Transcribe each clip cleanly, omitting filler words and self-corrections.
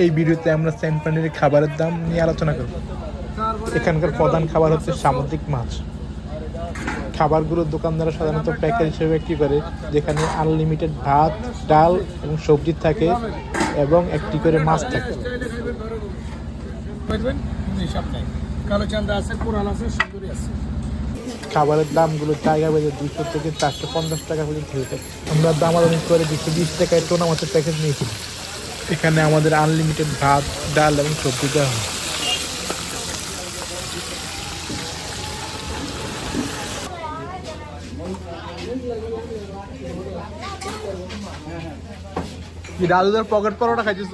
এই ভিডিওতে আমরা সেন্ট মার্টিনের খাবারের দাম নিয়ে আলোচনা করব। এখানকার প্রধান খাবার হচ্ছে সামুদ্রিক মাছ। খাবারগুলো দোকানদাররা সাধারণত প্যাকেজ হিসেবে বিক্রি করে, যেখানে আনলিমিটেড ভাত, ডাল এবং সবজি থাকে এবং একটি করে মাছ থাকে। খাবারের দামগুলো জায়গা বেঁধে 200 থেকে 450 টাকা পর্যন্ত হয়ে থাকে। আমরা দামাদামি করে 220 টাকায় টোনা মাছের প্যাকেজ নিয়েছিলাম। এখানে আমাদের আনলিমিটেড ভাত, ডাল এবং সবজি দেওয়া হয়। দাদুদের পকেট পরোটা খাইছিস?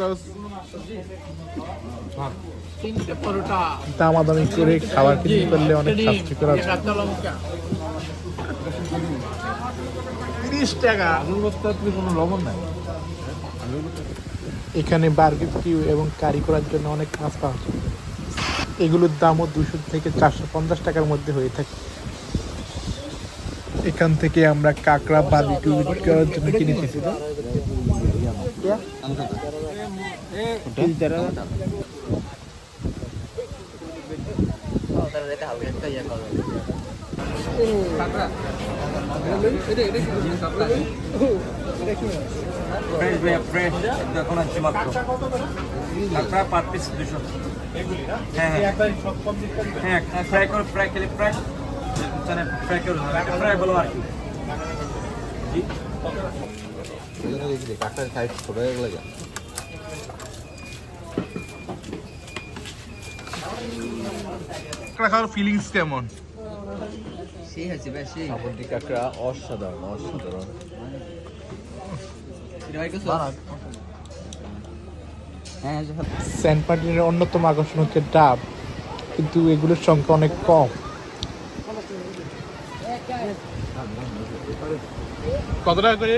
দামাদামি করে খাবার কিনতে পারলে অনেক স্বাস্থ্যকর আছে। 30 টাকা। কোনো লবণ নাই। এখানে বারবিকিউ এবং কারি করার জন্য অনেক মাছ পাওয়া যায়। এগুলোর দামও 200 থেকে 450 টাকার মধ্যে হয়ে থাকে। এখান থেকে আমরা কাঁকড়া বারবিকিউ করার জন্য কিনেছি। খাওয়ার ফিলিংস কেমন? সামুদ্রিক কাঁকড়া অসাধারণ অসাধারণ। সেন্ট মার্টিনের অন্যতম আকর্ষণ হচ্ছে ডাব, কিন্তু এগুলোর সংখ্যা অনেক কম। কত টাকা করে?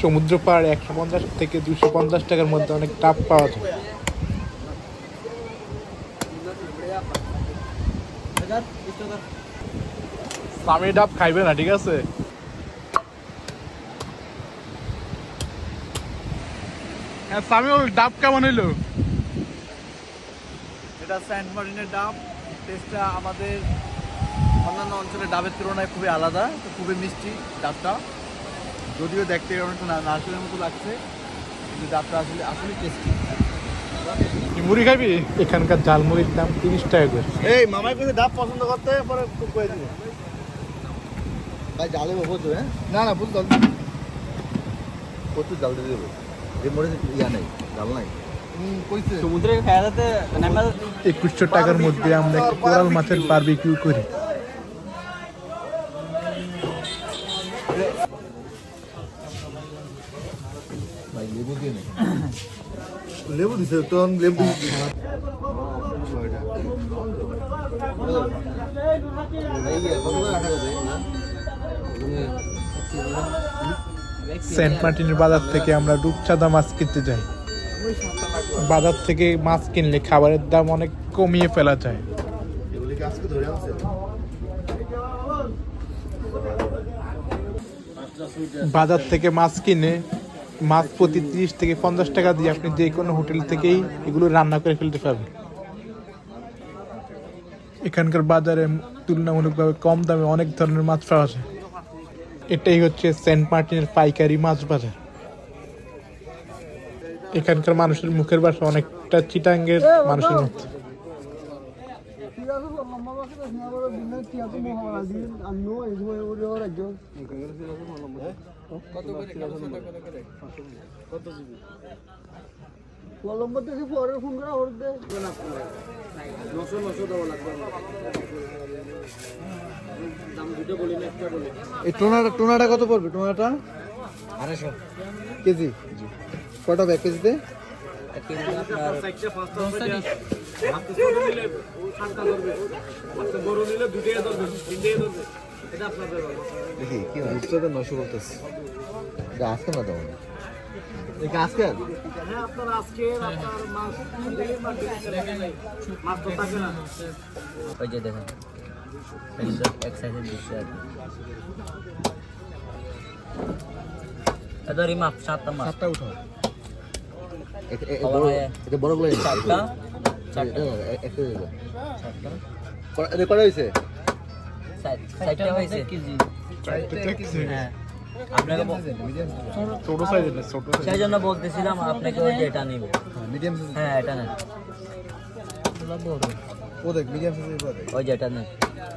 সমুদ্র পাড় 150 থেকে 250 টাকার মধ্যে অনেক ডাব পাওয়া যায়। আমি ডাব খাইবে না, ঠিক আছে? সামিউল, ডাব কেমন হইলো? এটা সেন্ট মার্টিনের ডাব। টেস্টটা আমাদের অন্যান্য অঞ্চলের ডাবের তুলনায় খুবই আলাদা, খুবই মিষ্টি ডাবটা। যদিও দেখতে অনেকটা নারকেলের মতো লাগছে, কিন্তু ডাবটা আসলে আসলে টেস্টি। মুড়ি খাবি? এখানকার ঝালমুড়ির দাম 30 টাকা করে। এই মামাই কিন্তু ডাব পছন্দ করতে পরে খুব করে দিব ভাই। জালে বুঝছো? হ্যাঁ, না বুঝতে প্রচুর জাল দিয়ে দেবো। এই মোড়ে ইয়া নেই, জাল নাই। সমুদ্রে খাওয়া যেতে 2100 টাকার মধ্যে আমরা একটা কোরাল মাছের বারবিকিউ করি। লেবু দিয়ে নেই, লেবু দিছে তো, লেবু সেন্ট মার্টিনের বাজার থেকে আমরা রূপচাঁদা মাছ কিনতে যাই। বাজার থেকে মাছ কিনলে খাবারের দাম অনেক কমিয়ে ফেলা যায়। বাজার থেকে মাছ কিনে মাছ প্রতি 30 থেকে 50 টাকা দিয়ে আপনি যে কোনো হোটেল থেকেই এগুলো রান্না করে ফেলতে পারবেন। এখানকার বাজারে তুলনামূলকভাবে কম দামে অনেক ধরনের মাছ পাওয়া যায়। এটাই হচ্ছে সেন্ট মার্টিনের পাইকারি মাছ বাজার। এখানকার মানুষের মুখের ভাষা অনেকটা চিটাঙ্গের মানুষের মতো। এই টোনাটা কত পড়বে? টোনাটা 250 কেজি। কটা ব্যাগ কেজিতে? দেখি কি 900 বলতেছে। আজকে না দাও আজকে এক সাইজের দিচ্ছে আর কি। এদের মাপ 7টা মাছ। 7টা উঠাও। এটা বড়গুলো 4টা। একটা চারটা এটা করা হয়েছে? 4টা হয়েছে কেজি। হ্যাঁ আপনাকে ছোট সাইজের না, ছোট সেই জন্য বলতেছিলাম আপনাকে ওই যে এটা নিব। Medium size. হ্যাঁ এটা নেন। বড় ও দেখ মিডিয়াম সাইজের বড়। ওই যেটা নেন।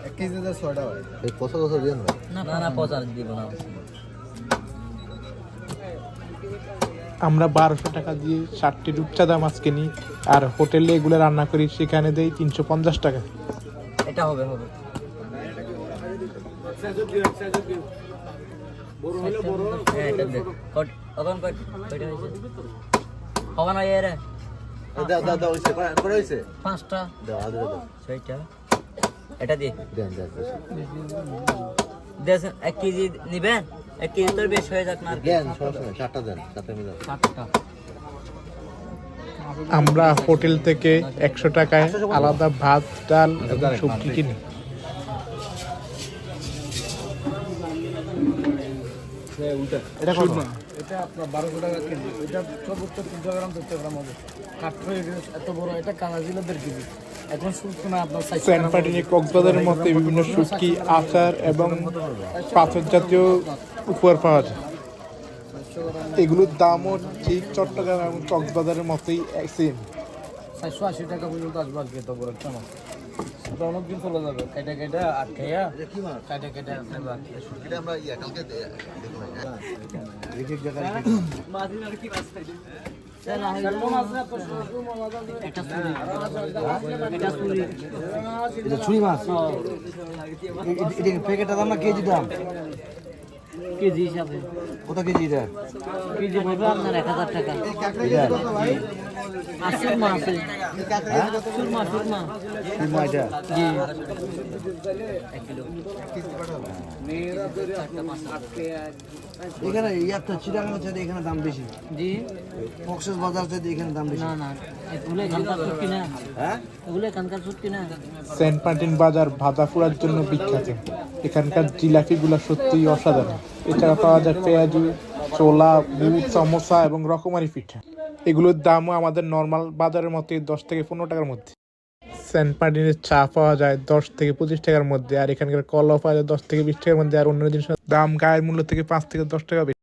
1 কেজি দা 6টা হয়। এই পচা পচা দিন না। না পচার দিব না। আমরা 1200 টাকা দিয়ে 60টি রূপচাঁদা মাছ কিনি, আর হোটেলে এগুলো রান্না করি, সেখানে দেই 350 টাকা। এটা হবে। হ্যাঁ এটা দেখ। ওখান কয়টা হয়েছে? ওখানে এর দাও হইছে করা হইছে? 5টা। দাও আদে দাও। 6টা। এটা দিয়ে দেন। দেন 1 কেজি নিবেন? 1 কেজি তোর বেশ হয়ে যাক না। দেন সমস্যা নাই, 7টা দেন, 7টা মিলাও। 7টা। আমরা হোটেল থেকে 100 টাকায় আলাদা ভাত, ডাল এবং সবজি কিনি। এটা কত? এটা আপনার 1200 টাকা কেজি। এটা সর্বোচ্চ 300 গ্রাম 400 গ্রাম হবে। কাঠফ্রা এত বড়, এটা কানাজিলা 1.5 কেজি। এখন শুকনো না আপনার সেন্ট মার্টিনে কক্সবাজারের মধ্যে বিভিন্ন শুটকি, আচার এবং পাথর জাতীয় উপহার পাওয়া যায়। এগুলোর দামও ঠিক চট্টগ্রাম এবং কক্সবাজারের মতোই সেম। 480 টাকা পর্যন্ত আসবে আর কি। এত বড় একটা মাছ এটা অনেকদিন চলে যাবে। কেটে আটকাইয়া এটা কি মাছ? কেটে আপনার এটা আমরা কালকে দেখব না। এক এক জায়গায় এটা ছুরি মাছ। এটা প্যাকেটের দাম না কেজি দাম? কেজি হিসাবে কত কেজি এটা? কেজি পড়বে আপনার 1000 টাকা। সুরমা আছে। সুরমা এটা জি। এখানে ইয়ারটা চিটাগাং চাইতে এখানে দাম বেশি। জি কক্সেস বাজার চাইতে এখানে দাম বেশি। না এগুলো এখানকার শুটকি না। হ্যাঁ এগুলো এখানকার শুটকি না। সেন্ট মার্টিন বাজার ভাজা পোড়ার জন্য বিখ্যাত। এখানকার জিলাপিগুলো সত্যিই অসাধারণ। এছাড়া পাওয়া যায় পেঁয়াজু, ছোলা, বুট, সমোসা এবং রকমারি পিঠা। এগুলোর দামও আমাদের নর্মাল বাজারের মতোই 10 থেকে 15 টাকার মধ্যে। সেন্ট মার্টিনের চা পাওয়া যায় 10 থেকে 25 টাকার মধ্যে, আর এখানকার কলাও পাওয়া যায় 10 থেকে 20 টাকার মধ্যে, আর অন্য জিনিসের দাম গায়ের মূল্য থেকে 5 থেকে 10 টাকা বেশি।